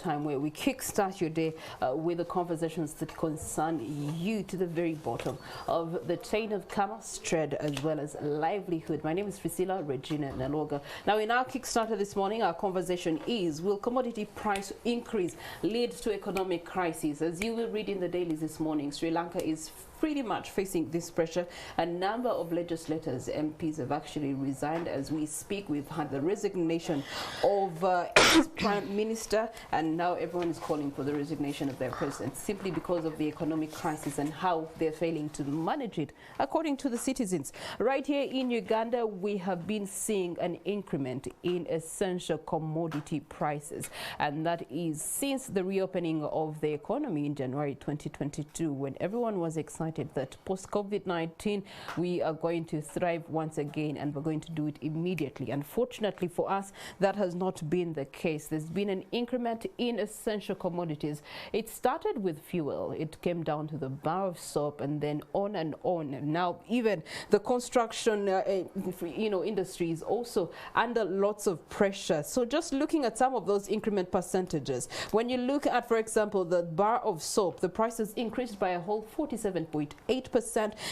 time where we kickstart your day with the conversations that concern you to the very bottom of the chain of commerce, trade, as well as livelihood. My name is Priscilla Regina Nalwoga. Now, in our Kickstarter this morning, our conversation is, will commodity price increase lead to economic crisis? As you will read in the dailies this morning, Sri Lanka is pretty much facing this pressure. A number of legislators, MPs, have actually resigned as we speak. We've had the resignation of ex-Prime Minister, and now everyone is calling for the resignation of their president simply because of the economic crisis and how they're failing to manage it, according to the citizens. Right here in Uganda, we have been seeing an increment in essential commodity prices, and that is since the reopening of the economy in January 2022, when everyone was excited that post-COVID-19 we are going to thrive once again and we're going to do it immediately. Unfortunately for us, that has not been the case. There's been an increment in essential commodities. It started with fuel. It came down to the bar of soap, and then on and on. And now even the construction industry is also under lots of pressure. So just looking at some of those increment percentages, when you look at, for example, the bar of soap, the price has increased by a whole 47.8%.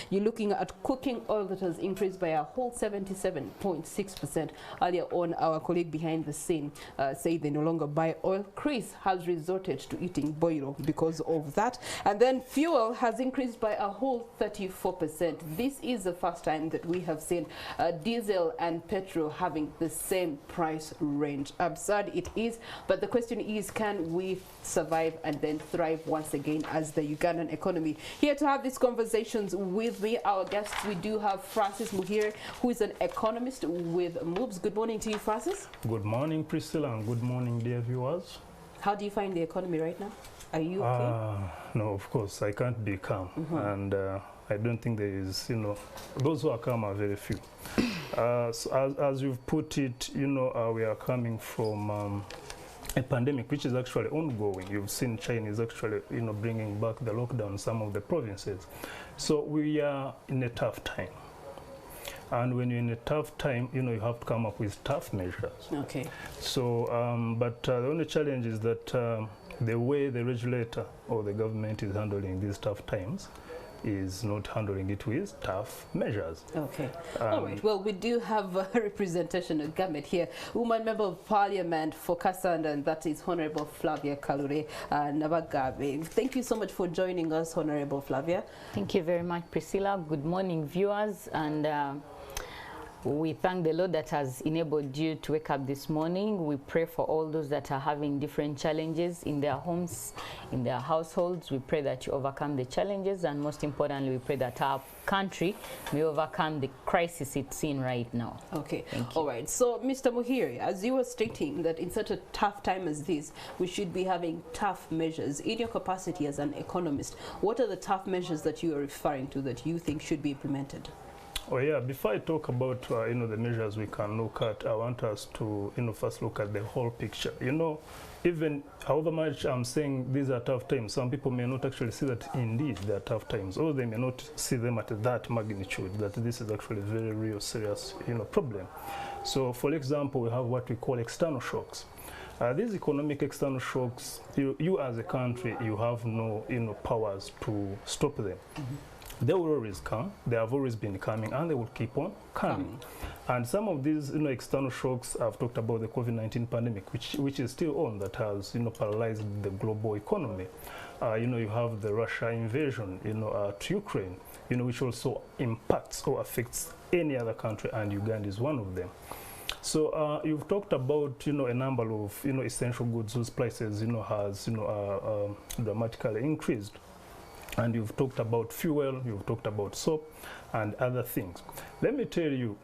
You're looking at cooking oil that has increased by a whole 77.6%. Earlier on, our colleague behind the scene said they no longer buy oil. Chris has resorted to eating boilo because of that. And then fuel has increased by a whole 34%. This is the first time that we have seen diesel and petrol having the same price range. Absurd it is, but the question is, can we survive and then thrive once again as the Ugandan economy? Here to have these conversations with me, our guests, we do have Francis Muhire, who is an economist with MUBs. Good morning to you, Francis. Good morning, Priscilla, and good morning, dear viewers. How do you find the economy right now? Are you okay? No, of course, I can't be calm. And I don't think there is, those who are calm are very few. So as you've put it, we are coming from a pandemic which is actually ongoing. You've seen China is actually, bringing back the lockdown in some of the provinces. So we are in a tough time. And when you're in a tough time, you have to come up with tough measures. Okay. So, but the only challenge is that the way the regulator or the government is handling these tough times is not handling it with tough measures. Okay. All right. Well, we do have a representation of government here. Woman Member of Parliament for Kassanda, and that is Honorable Flavia Kalule Nabagaba. Thank you so much for joining us, Honorable Flavia. Thank you very much, Priscilla. Good morning, viewers. And we thank the Lord that has enabled you to wake up this morning. We pray for all those that are having different challenges in their homes, in their households. We pray that you overcome the challenges, and most importantly, we pray that our country may overcome the crisis it's in right now. Okay. All right. So, Mr. Muhire, as you were stating that in such a tough time as this, we should be having tough measures. In your capacity as an economist, what are the tough measures that you are referring to that you think should be implemented? Oh yeah, before I talk about the measures we can look at, I want us to first look at the whole picture. Even however much I'm saying these are tough times, some people may not actually see that indeed they are tough times, or they may not see them at that magnitude, that this is actually a very real serious problem. So for example, we have what we call external shocks. These economic external shocks, you as a country, you have no powers to stop them. They will always come. They have always been coming, and they will keep on coming. And some of these, external shocks, I've talked about the COVID-19 pandemic, which is still on, that has, paralyzed the global economy. You have the Russia invasion, to Ukraine, which also impacts or affects any other country, and Uganda is one of them. So you've talked about, a number of, essential goods whose prices, has, dramatically increased. And you've talked about fuel, you've talked about soap and other things. Let me tell you,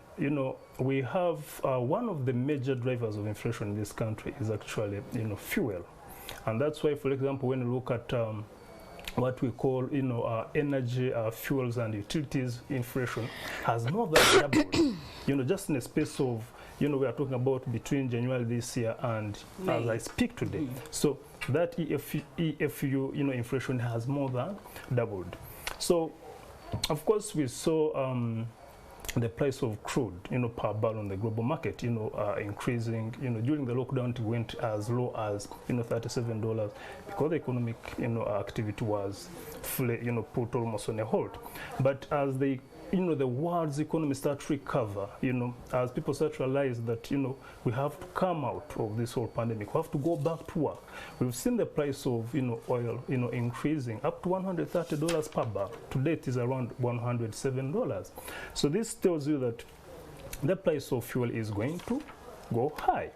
we have one of the major drivers of inflation in this country is actually, fuel. And that's why, for example, when you look at what we call, energy, fuels and utilities inflation has more than doubled, just in a space of, we are talking about between January this year and May, as I speak today. So that EFU, inflation has more than doubled. So, of course, we saw the price of crude, per barrel on the global market, increasing. During the lockdown, it went as low as, $37 because the economic, activity was fully, put almost on a halt. But as the world's economy starts to recover, as people start to realize that, we have to come out of this whole pandemic, we have to go back to work. We've seen the price of, oil, increasing up to $130 per barrel. To date is around $107. So this tells you that the price of fuel is going to go high.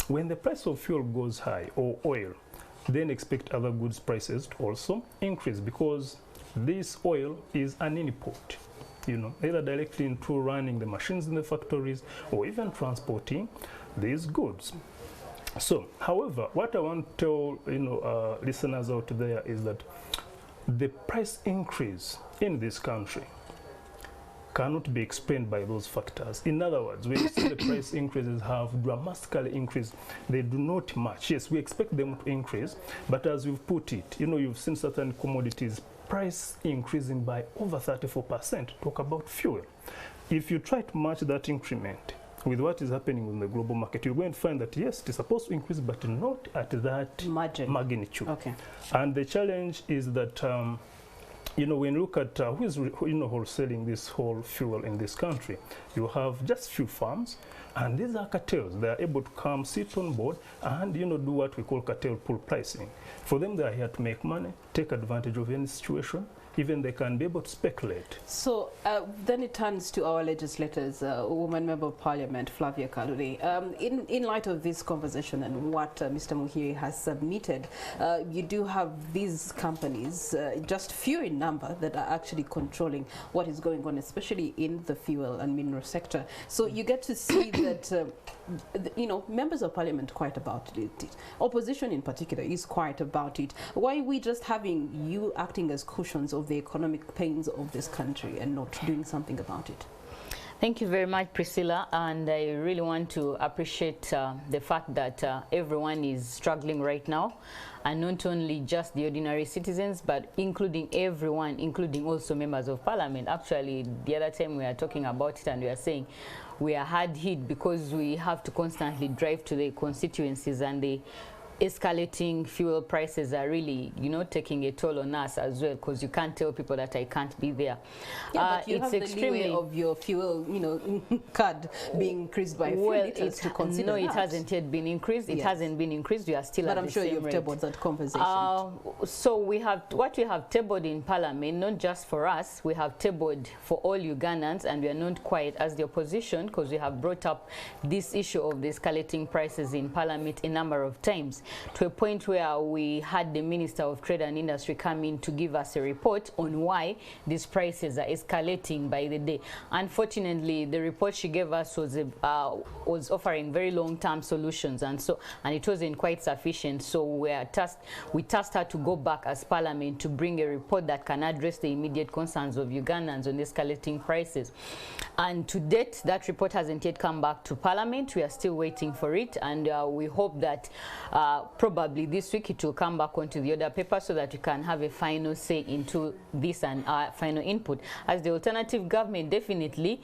When the price of fuel goes high, or oil, then expect other goods prices to also increase, because this oil is an input, either directly into running the machines in the factories or even transporting these goods. So, however, what I want to tell listeners out there is that the price increase in this country cannot be explained by those factors. In other words, when you see the price increases have dramatically increased, they do not match. Yes, we expect them to increase, but as we've put it, you've seen certain commodities price increasing by over 34%. Talk about fuel. If you try to match that increment with what is happening in the global market, you're going to find that yes, it is supposed to increase, but not at that magnitude. Okay. And the challenge is that when you look at who is wholesaling this whole fuel in this country, you have just few firms, and these are cartels. They are able to come, sit on board, and do what we call cartel pool pricing. For them, they are here to make money, take advantage of any situation. Even they can be able to speculate. So then it turns to our legislators, Woman Member of Parliament, Flavia Kalule. In light of this conversation and what Mr. Muhire has submitted, you do have these companies, just few in number, that are actually controlling what is going on, especially in the fuel and mineral sector. So you get to see that, members of Parliament quite about it. Opposition in particular is quite about it. Why are we just having you acting as cushions of the economic pains of this country and not doing something about it? Thank you very much, Priscilla, and I really want to appreciate the fact that everyone is struggling right now, and not only just the ordinary citizens, but including everyone, including also members of Parliament. Actually, the other time we are talking about it and we are saying we are hard hit because we have to constantly drive to the constituencies, and the escalating fuel prices are really, taking a toll on us as well, because you can't tell people that I can't be there. Yeah, but you have the leeway of your fuel, card being increased by a few liters to consider. No, it hasn't yet been increased. It hasn't been increased. We are still at the same rate. But I'm sure you've tabled that conversation. So we have what we have tabled in Parliament, not just for us. We have tabled for all Ugandans, and we are not quiet as the opposition, because we have brought up this issue of the escalating prices in Parliament a number of times, to a point where we had the Minister of Trade and Industry come in to give us a report on why these prices are escalating by the day. Unfortunately, the report she gave us was offering very long-term solutions, and it wasn't quite sufficient. So we tasked her to go back as Parliament to bring a report that can address the immediate concerns of Ugandans on escalating prices. And to date, that report hasn't yet come back to Parliament. We are still waiting for it, and we hope that probably this week it will come back onto the order paper, so that you can have a final say into this and final input. As the alternative government, definitely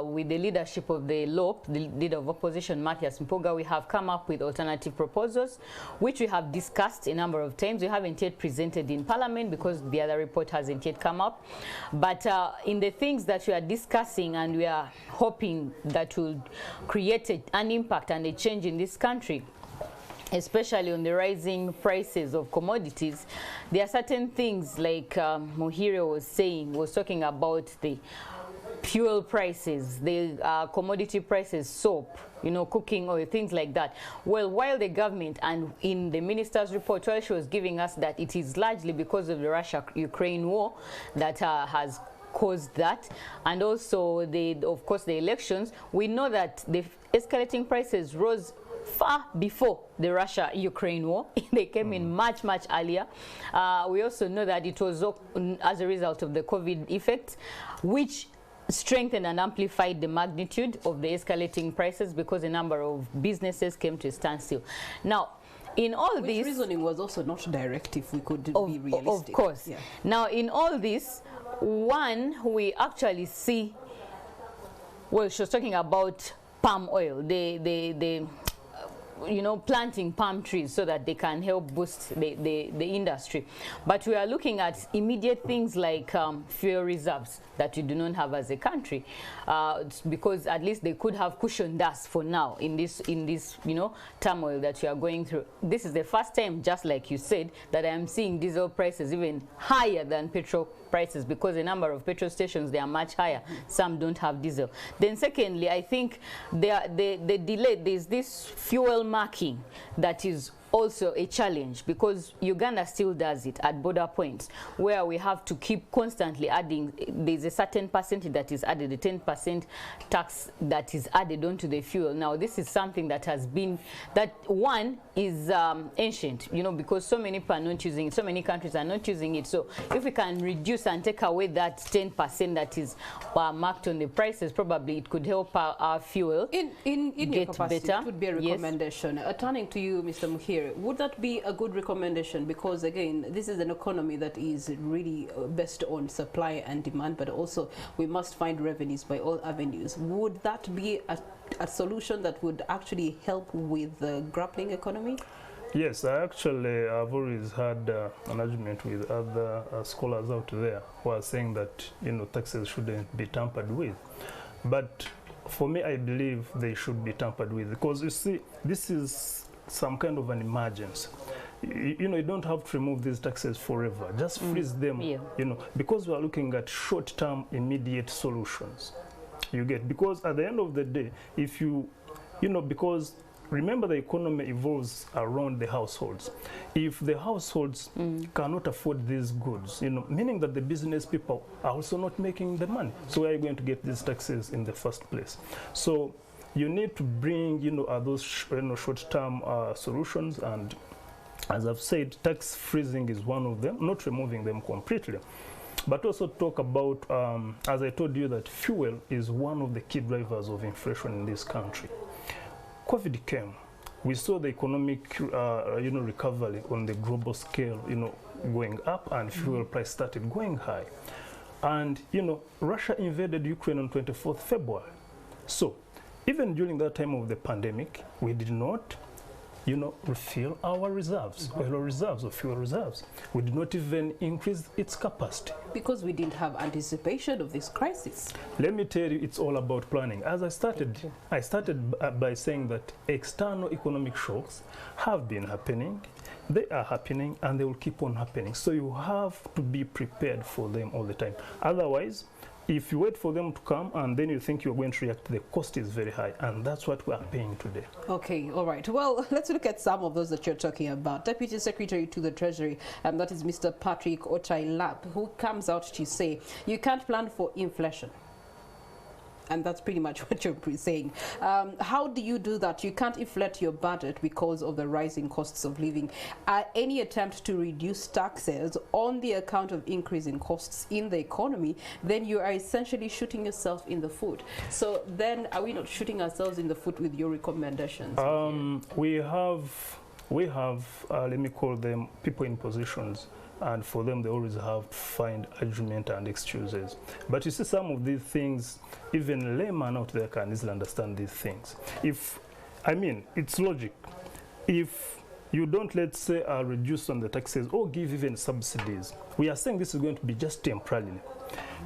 with the leadership of the LOP, the leader of opposition, Mathias Mpuga, we have come up with alternative proposals, which we have discussed a number of times. We haven't yet presented in Parliament because the other report hasn't yet come up. But in the things that we are discussing, and we are hoping that will create an impact and a change in this country, especially on the rising prices of commodities, there are certain things like Muhire was talking about the fuel prices, the commodity prices, soap, cooking oil, things like that. Well, while the government, and in the minister's report, while she was giving us that it is largely because of the Russia-Ukraine war that has caused that, and also of course the elections, we know that the escalating prices rose far before the Russia-Ukraine war. They came in much earlier. We also know that it was as a result of the COVID effect, which strengthened and amplified the magnitude of the escalating prices, because a number of businesses came to a standstill. Now, in all this, reasoning was also not direct, if we could be realistic. Of course. Yeah. Now, in all this, one, we actually see Well, she was talking about palm oil. You know, planting palm trees so that they can help boost the industry. But we are looking at immediate things like fuel reserves that we do not have as a country, because at least they could have cushioned us for now in this you know, turmoil that we are going through. This is the first time, just like you said, that I am seeing diesel prices even higher than petrol prices, because the number of petrol stations, they are much higher. Some don't have diesel. Then secondly, I think the delay, there's this fuel marking that is also a challenge, because Uganda still does it at border points, where we have to keep constantly adding. There's a certain percentage that is added, the 10% tax that is added onto the fuel. Now, this is something that has been, that one is ancient, you know, because so many people are not using it, so many countries are not using it. So if we can reduce and take away that 10% that is marked on the prices, probably it could help our fuel in get your capacity, better. It would be a recommendation. Yes. Turning to you, Mr. Muhire, would that be a good recommendation? Because again, this is an economy that is really based on supply and demand, but also we must find revenues by all avenues. Would that be a solution that would actually help with the grappling economy? Yes, I've always had an argument with other scholars out there who are saying that, you know, taxes shouldn't be tampered with. But for me, I believe they should be tampered with, because you see, this is some kind of an emergency. You know, you don't have to remove these taxes forever. Just freeze them, you know, because we are looking at short-term, immediate solutions. You get, because at the end of the day, if you know, because remember, the economy evolves around the households. If the households cannot afford these goods, you know, meaning that the business people are also not making the money. So where are you going to get these taxes in the first place? So you need to bring, you know, those short-term solutions, and as I've said, tax freezing is one of them, not removing them completely. But also talk about, as I told you, that fuel is one of the key drivers of inflation in this country. COVID came. We saw the economic, you know, recovery on the global scale, you know, going up, and fuel price started going high. And, you know, Russia invaded Ukraine on 24th February. So even during that time of the pandemic, we did not, you know, refill our reserves, oil reserves or fuel reserves. We did not even increase its capacity. Because we didn't have anticipation of this crisis. Let me tell you, it's all about planning. As I started by saying that external economic shocks have been happening, they are happening, and they will keep on happening. So you have to be prepared for them all the time. Otherwise, if you wait for them to come and then you think you're going to react, the cost is very high, and that's what we are paying today. Okay, all right. Well, let's look at some of those that you're talking about. Deputy Secretary to the Treasury, that is Mr. Patrick Ochailap, who comes out to say you can't plan for inflation. And that's pretty much what you're saying. How do you do that? You can't inflate your budget because of the rising costs of living. Any attempt to reduce taxes on the account of increasing costs in the economy, then you are essentially shooting yourself in the foot. So then, are we not shooting ourselves in the foot with your recommendations? We have, let me call them people in positions. And for them, they always have to find argument and excuses. But you see, some of these things, even layman out there can easily understand these things. It's logic. If you don't, let's say, reduce on the taxes or give even subsidies, we are saying this is going to be just temporarily.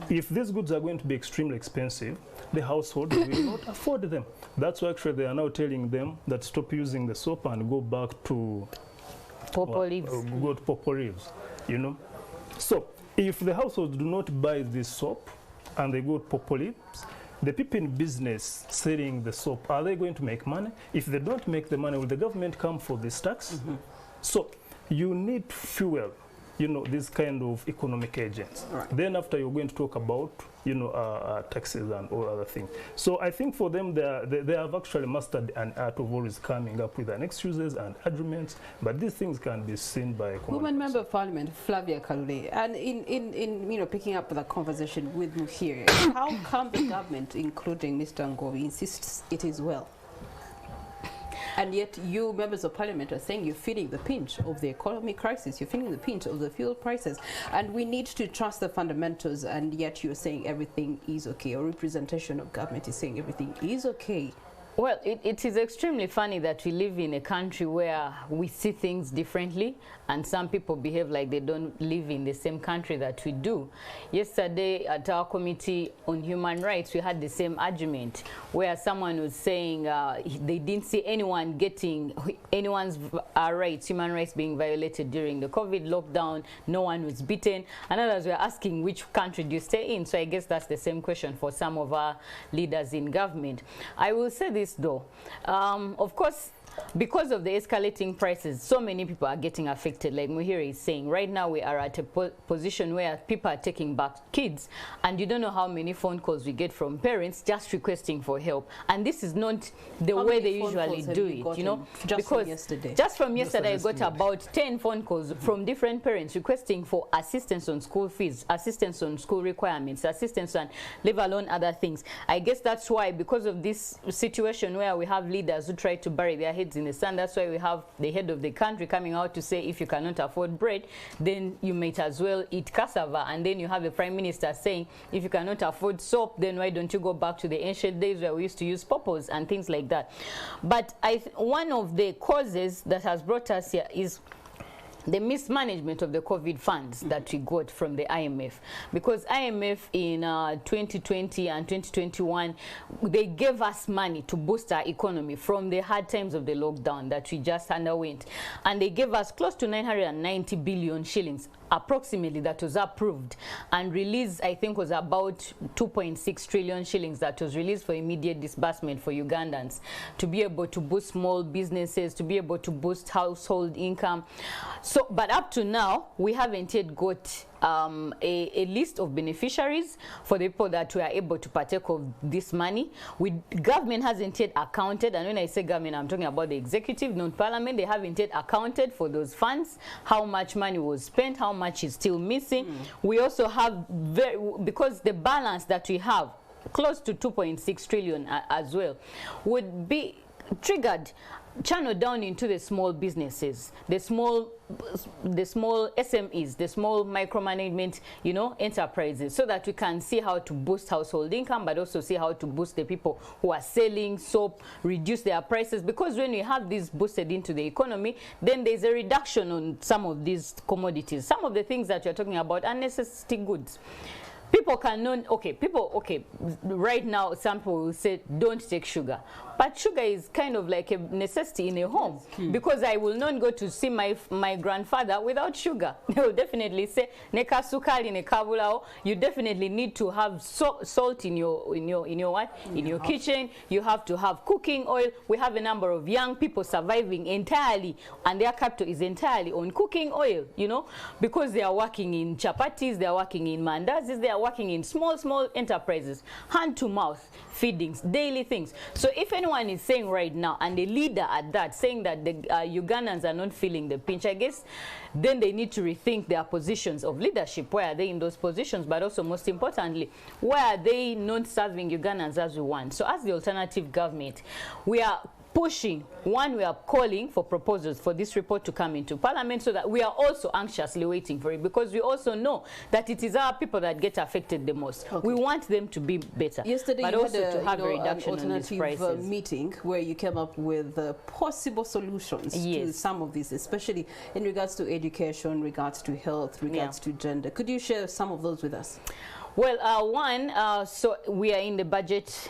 If these goods are going to be extremely expensive, the household will not afford them. That's why actually they are now telling them that stop using the soap and go back to pawpaw leaves. You know, so if the households do not buy this soap and they go to pawpaw leaves, the people in business selling the soap, are they going to make money? If they don't make the money, will the government come for this tax? So you need fuel, you know, this kind of economic agents. Right. Then after, you're going to talk about, you know, taxes and all other things. So I think for them, they have actually mastered an art of always coming up with an excuses and arguments, but these things can be seen by Woman Member of Parliament Flavia Kalule, and in you know, picking up the conversation with Muhire, how come the government, including Mr. Ngowi, insists it is well? And yet you, members of parliament, are saying you're feeling the pinch of the economic crisis, you're feeling the pinch of the fuel prices, and we need to trust the fundamentals, and yet you're saying everything is okay, or representation of government is saying everything is okay. Well, it is extremely funny that we live in a country where we see things differently, and some people behave like they don't live in the same country that we do. Yesterday at our Committee on Human Rights, we had the same argument where someone was saying they didn't see anyone getting anyone's rights, human rights being violated during the COVID lockdown. No one was beaten. And others were asking, which country do you stay in? So I guess that's the same question for some of our leaders in government. I will say this though, of course, because of the escalating prices, so many people are getting affected. Like Muhire is saying, right now we are at a position where people are taking back kids, and you don't know how many phone calls we get from parents just requesting for help. And this is not the way they usually do it, you know, just from yesterday. Just from yesterday, I got about 10 phone calls from different parents requesting for assistance on school fees, assistance on school requirements, assistance on, leave alone other things. I guess that's why, because of this situation where we have leaders who try to bury their heads in the sand, that's why we have the head of the country coming out to say, if you cannot afford bread, then you might as well eat cassava. And then you have the prime minister saying, if you cannot afford soap, then why don't you go back to the ancient days where we used to use purples and things like that. But one of the causes that has brought us here is the mismanagement of the COVID funds that we got from the IMF. Because IMF in 2020 and 2021, they gave us money to boost our economy from the hard times of the lockdown that we just underwent. And they gave us close to 990 billion shillings, approximately, that was approved. And released, I think, was about 2.6 trillion shillings that was released for immediate disbursement for Ugandans, to be able to boost small businesses, to be able to boost household income. So, but up to now, we haven't yet got a list of beneficiaries for the people that were able to partake of this money. Government hasn't yet accounted, and when I say government, I'm talking about the executive, not parliament. They haven't yet accounted for those funds, how much money was spent, how much is still missing. We also have, because the balance that we have, close to 2.6 trillion as well, would be triggered, channeled down into the small businesses, the small SMEs, the small micromanagement, you know, enterprises, so that we can see how to boost household income, but also see how to boost the people who are selling soap, reduce their prices. Because when we have this boosted into the economy, then there's a reduction on some of these commodities. Some of the things that you're talking about are necessity goods. People cannot, right now some people will say don't take sugar. But sugar is kind of like a necessity in a home. Because I will not go to see my grandfather without sugar. They will definitely say, neka sukari ne kabulao. You definitely need to have salt in your kitchen. You have to have cooking oil. We have a number of young people surviving entirely, and their capital is entirely on cooking oil, you know, because they are working in chapatis, they are working in mandazis, they are working in small enterprises, hand to mouth feedings, daily things. So if anyone is saying right now, and the leader at that, saying that the Ugandans are not feeling the pinch, I guess then they need to rethink their positions of leadership. Where are they in those positions? But also, most importantly, where are they not serving Ugandans as we want? So as the alternative government, we are pushing, one, we are calling for proposals for this report to come into parliament, so that we are also anxiously waiting for it, because we also know that it is our people that get affected the most. We want them to be better. Yesterday but you also had to have a reduction on these prices. Meeting where you came up with possible solutions to some of these, especially in regards to education, regards to health, regards to gender. Could you share some of those with us? Well, so we are in the budget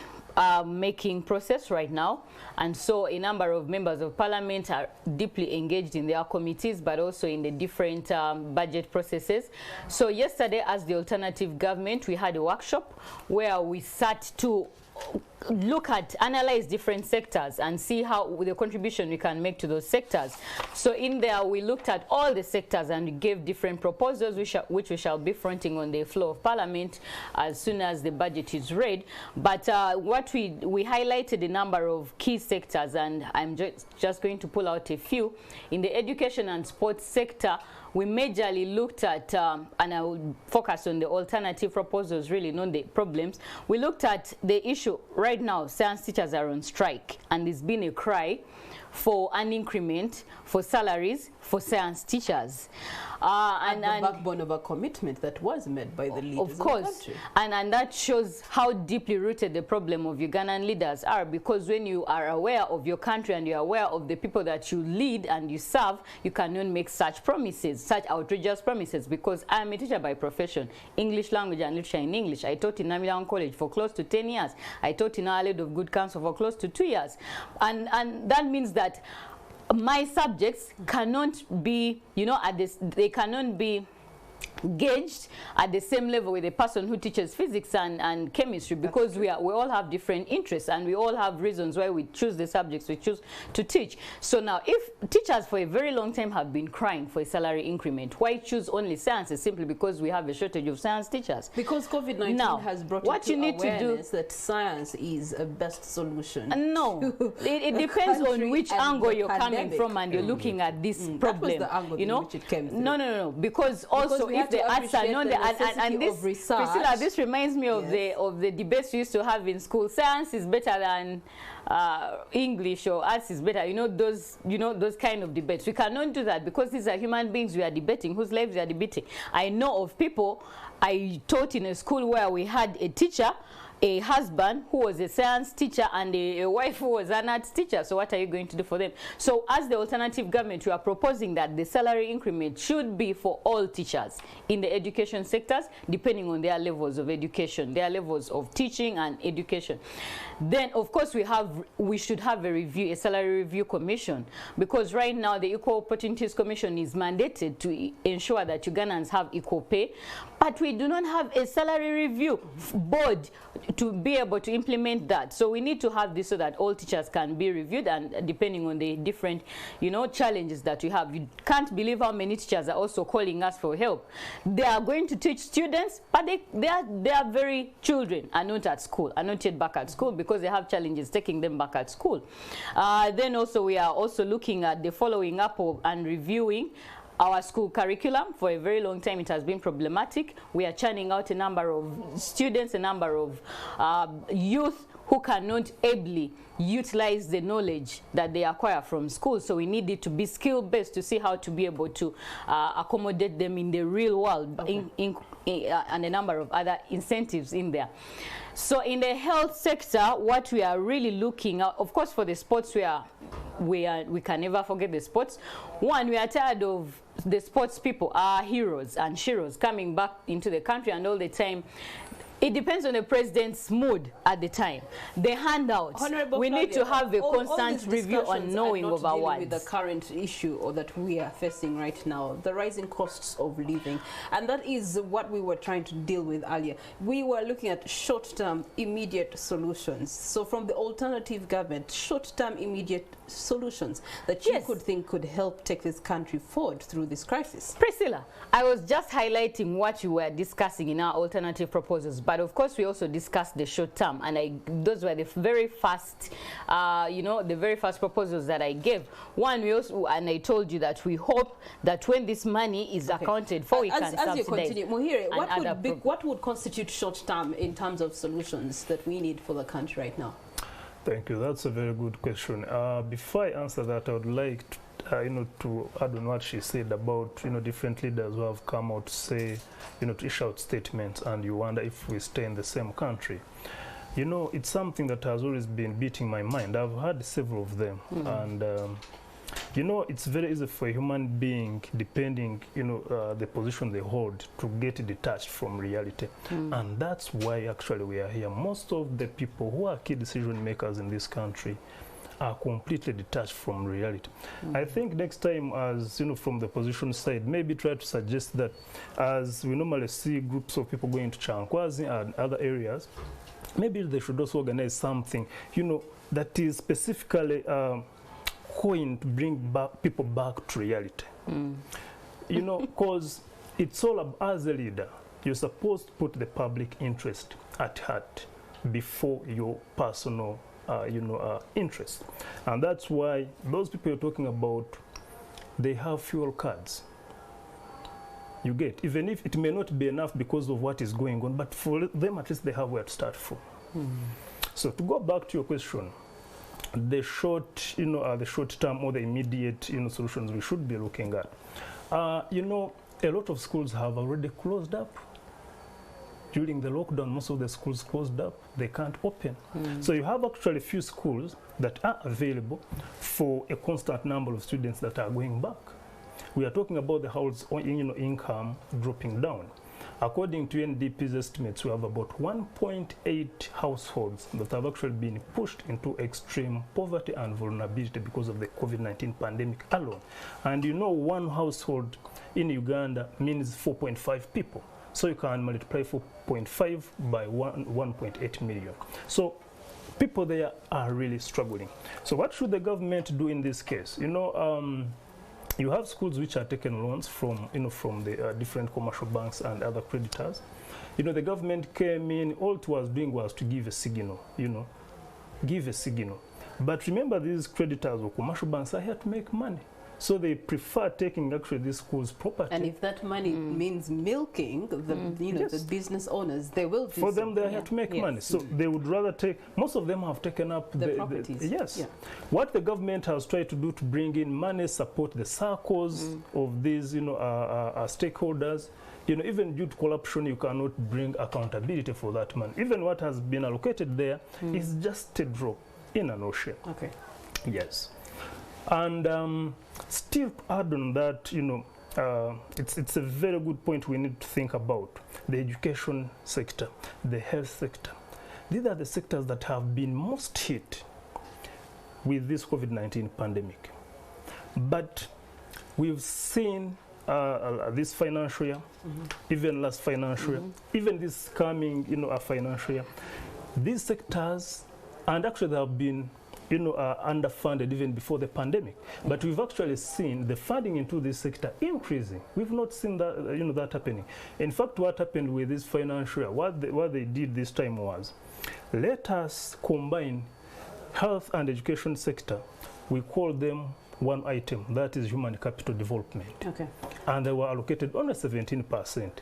making process right now, and so a number of members of parliament are deeply engaged in their committees, but also in the different budget processes. So yesterday, as the alternative government, we had a workshop where we sat to analyze different sectors and see how the contribution we can make to those sectors. So in there, we looked at all the sectors and gave different proposals, which we shall be fronting on the floor of parliament as soon as the budget is read. But what we highlighted a number of key sectors, and I'm just going to pull out a few. In the education and sports sector, we majorly looked at, and I will focus on the alternative proposals, really, not the problems. We looked at the issue issue right now, science teachers are on strike, and there's been a cry for an increment for salaries for science teachers. And the backbone of a commitment that was made by the leaders of course, of the country. And that shows how deeply rooted the problem of Ugandan leaders are, because when you are aware of your country and you're aware of the people that you lead and you serve, you cannot make such promises, such outrageous promises, because I'm a teacher by profession, English language and literature in English. I taught in Namilawan College for close to 10 years. I taught in Our Lady of Good Counsel for close to 2 years. And that means that my subjects cannot be, you know, they cannot be gauged at the same level with a person who teaches physics and chemistry, because we all have different interests and we all have reasons why we choose the subjects we choose to teach. So now, if teachers for a very long time have been crying for a salary increment, why choose only science? Is simply because we have a shortage of science teachers. Because COVID-19 has brought what you need to do No, it depends on which angle you're coming from and you're looking at this problem. That was the angle, you know, which it came through. No, because also if the arts are not and this, Priscilla, this reminds me of the debates we used to have in school. Science is better than English, or arts is better. You know those kind of debates. We cannot do that, because these are human beings we are debating, whose lives we are debating. I know of people. I taught in a school where we had a teacher, a husband who was a science teacher, and a wife who was an arts teacher. So what are you going to do for them? So as the alternative government, we are proposing that the salary increment should be for all teachers in the education sectors, depending on their levels of education, their levels of teaching and education. Then, of course, we should have a salary review commission, because right now the Equal Opportunities Commission is mandated to ensure that Ugandans have equal pay, but we do not have a salary review board to be able to implement that. So we need to have this so that all teachers can be reviewed, and depending on the different, you know, challenges that you have. You can't believe how many teachers are also calling us for help. They are going to teach students, but they are very children, are not at school, are not yet back at school, because they have challenges taking them back at school. Then also we are also looking at the following up and reviewing our school curriculum. For a very long time it has been problematic. We are churning out a number of students, a number of youth who cannot ably utilize the knowledge that they acquire from school. So we need it to be skill-based to see how to be able to accommodate them in the real world, and a number of other incentives in there. So in the health sector, what we are really looking at, of course, for the sports, we can never forget the sports. One, we are tired of the sports people, our heroes and sheroes, coming back into the country, and all the time it depends on the president's mood at the time. The handouts. We need to have a constant review on knowing of our words. With the current issue or that we are facing right now, the rising costs of living, and that is what we were trying to deal with earlier. We were looking at short-term, immediate solutions. So from the alternative government, short-term, immediate solutions that you could think could help take this country forward through this crisis. Priscilla, I was just highlighting what you were discussing in our alternative proposals. But of course, we also discussed the short term, and those were the very first, the very first proposals that I gave. One, and I told you that we hope that when this money is accounted for, we can subsidize. As you continue, Muhire, what would constitute short term in terms of solutions that we need for the country right now? Thank you. That's a very good question. Before I answer that, I would like to, to add on what she said about, different leaders who have come out to say, to issue out statements, and you wonder if we stay in the same country. It's something that has always been beating my mind. I've had several of them, and it's very easy for a human being, depending, the position they hold, to get detached from reality. And that's why actually we are here. Most of the people who are key decision makers in this country are completely detached from reality. I think next time, as from the opposition side, maybe try to suggest that, as we normally see groups of people going to Chankwazi and other areas, maybe they should also organize something, that is specifically going to bring people back to reality. Because it's all about, as a leader, you're supposed to put the public interest at heart before your personal interest. And that's why those people you're talking about, they have fuel cards. You get, even if it may not be enough because of what is going on, but for them at least they have where to start from. So to go back to your question, the short, the short term or the immediate, solutions we should be looking at. A lot of schools have already closed up. During the lockdown, most of the schools closed up. They can't open. So you have actually a few schools that are available for a constant number of students that are going back. We are talking about the household income dropping down. According to NDP's estimates, we have about 1.8 households that have actually been pushed into extreme poverty and vulnerability because of the COVID-19 pandemic alone. And one household in Uganda means 4.5 people. So you can multiply 4.5 by 1.8 million. So people there are really struggling. So what should the government do in this case? You have schools which are taking loans from the different commercial banks and other creditors. The government came in, all it was doing was to give a signal, give a signal. But remember, these creditors or commercial banks are here to make money. So they prefer taking actually this school's property. And if that money means milking the business owners, they will do for them, they are here to make money. So they would rather take, most of them have taken up the properties. Yes. What the government has tried to do to bring in money, support the circles of these stakeholders. Even due to corruption, you cannot bring accountability for that money. Even what has been allocated there is just a drop in an ocean. Okay. Yes. And still to add on that, it's a very good point we need to think about. The education sector, the health sector. These are the sectors that have been most hit with this COVID-19 pandemic. But we've seen this financial year, even last financial year, even this coming financial year, these sectors, and actually they have been underfunded even before the pandemic. But we've actually seen the funding into this sector increasing. We've not seen that, that happening. In fact, what happened with this financial year, what they did this time was, let us combine health and education sector. We call them one item, that is human capital development. Okay. And they were allocated only 17%.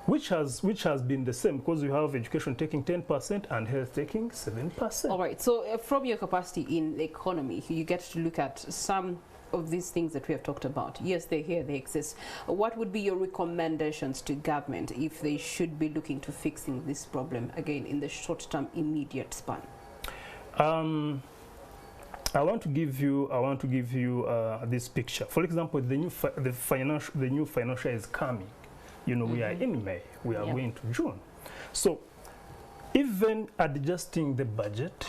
Which has been the same, because you have education taking 10% and health taking 7%. All right. So from your capacity in the economy, you get to look at some of these things that we have talked about. Yes, they're here, they exist. What would be your recommendations to government if they should be looking to fixing this problem again in the short-term, immediate span? I want to give you this picture. For example, the new financial is coming. We are in May, we are going to June. So even adjusting the budget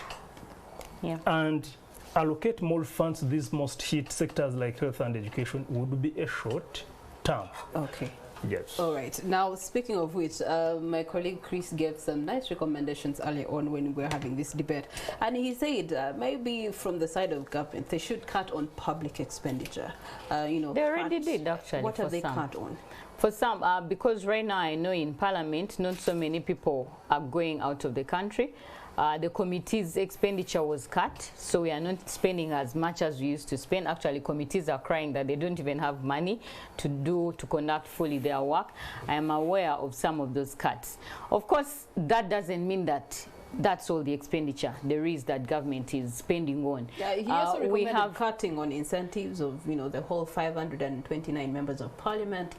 and allocate more funds to these most hit sectors like health and education would be a short term. Okay. Yes. All right. Now, speaking of which, my colleague Chris gave some nice recommendations earlier on when we were having this debate. And he said maybe from the side of government, they should cut on public expenditure. They already did, actually. What have they cut on? For some, because right now I know in Parliament, not so many people are going out of the country. The committee's expenditure was cut, so we are not spending as much as we used to spend. Actually, committees are crying that they don't even have money to conduct fully their work. I am aware of some of those cuts. Of course, that doesn't mean that that's all the expenditure there is that government is spending on. He also recommended cutting on incentives of the whole 529 members of parliament,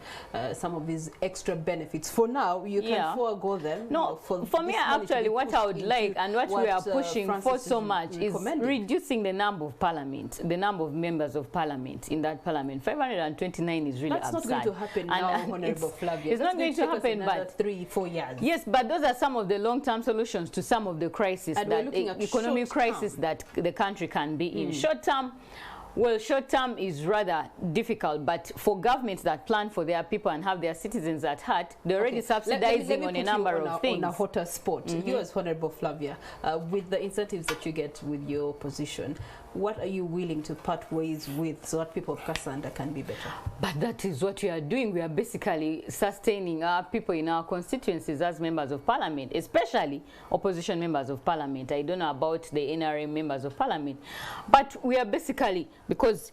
some of these extra benefits. For now, you can forego them. No, for me actually what I would like and what we are pushing for so much is reducing the number of parliament, the number of members of parliament in that parliament. 529 is really absurd. That's not going to happen now, Honorable Flavia. It's not going to happen, but 3-4 years. Yes, but those are some of the long-term solutions to some of the crisis, economic crisis that the country can be in. Short term, well, short term is rather difficult, but for governments that plan for their people and have their citizens at heart, they're already subsidizing on a number of things. On a hotter spot, you as Honorable Flavia, with the incentives that you get with your position, what are you willing to part ways with so that people of Kassanda can be better? But that is what we are doing. We are basically sustaining our people in our constituencies as members of parliament, especially opposition members of parliament. I don't know about the NRM members of parliament, but we are basically, because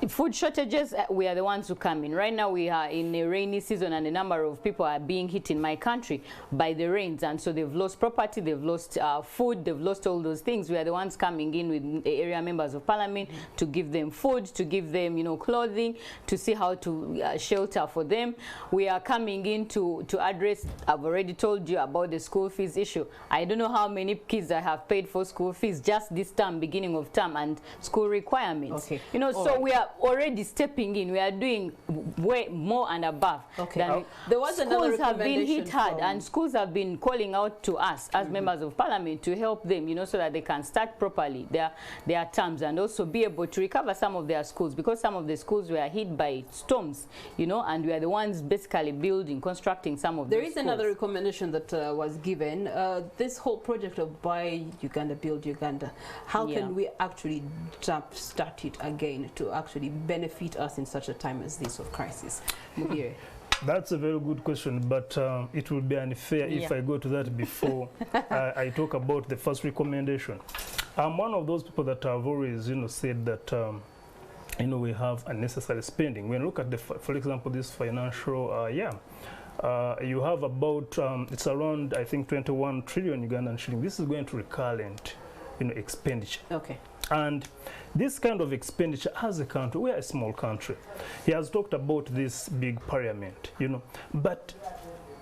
Food shortages, we are the ones who come in. Right now we are in a rainy season, and a number of people are being hit in my country by the rains, and so they've lost property, they've lost food, they've lost all those things. We are the ones coming in with area members of parliament to give them food, to give them, you know, clothing, to see how to shelter for them. We are coming in to address, I've already told you about the school fees issue. I don't know how many kids I have paid for school fees just this term, beginning of term, and school requirements. Okay. You know, so we are already stepping in. We are doing way more and above. Okay. There was another schools have been hit hard, from... and schools have been calling out to us as members of parliament to help them, you know, so that they can start properly their terms, and also be able to recover some of their schools, because some of the schools were hit by storms, you know, and we are the ones basically building, constructing some of There those is schools. another recommendation that was given. This whole project of Buy Uganda, Build Uganda, how can we actually start it again to actually benefit us in such a time as this of crisis? Muhire. That's a very good question, but it would be unfair if I go to that before I talk about the first recommendation. I'm one of those people that have always, you know, said that you know, we have unnecessary spending. When you look at the, for example, this financial you have about it's around, I think, 21 trillion Ugandan shilling. This is going to recurrent, you know, expenditure. Okay. And this kind of expenditure, as a country, we are a small country. He has talked about this big parliament, you know, but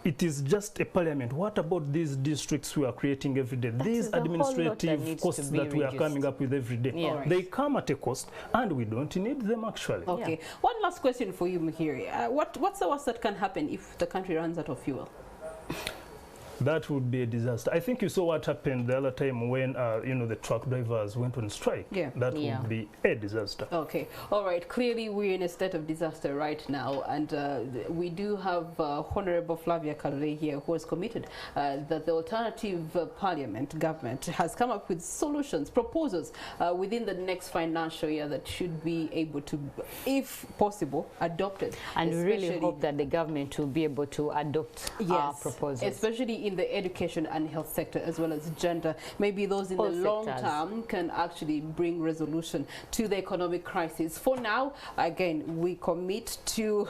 it is just a parliament. What about these districts we are creating every day? These administrative costs that we are coming up with every day. Yeah. They come at a cost, and we don't need them actually. Okay. One last question for you, Muhire. What's the worst that can happen if the country runs out of fuel? That would be a disaster. I think you saw what happened the other time when, you know, the truck drivers went on strike. Yeah. That would be a disaster. Okay. All right. Clearly, we're in a state of disaster right now, and we do have Honorable Flavia Kalule here, who has committed that the alternative parliament government has come up with solutions, proposals within the next financial year that should be able to, if possible, adopted. And we really hope that the government will be able to adopt our proposals. Especially in the education and health sector, as well as gender. Maybe those in the long term can actually bring resolution to the economic crisis. For now, again, we commit to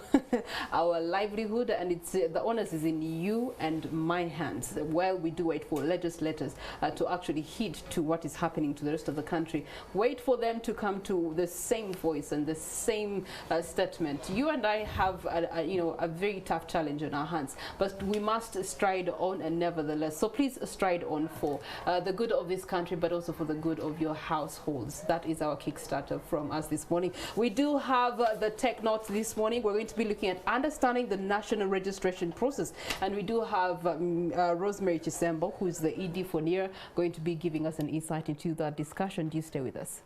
our livelihood, and it's the onus is in you and my hands, while we do wait for legislators to actually heed to what is happening to the rest of the country. Wait for them to come to the same voice and the same statement. You and I have a very tough challenge on our hands, but we must stride on, and nevertheless. So please stride on for the good of this country, but also for the good of your households. That is our Kickstarter from us this morning. We do have the tech notes this morning. We're going to be looking at understanding the national registration process, and we do have Rosemary Chisembo, who is the ED for NIRA, going to be giving us an insight into that discussion. Do you stay with us?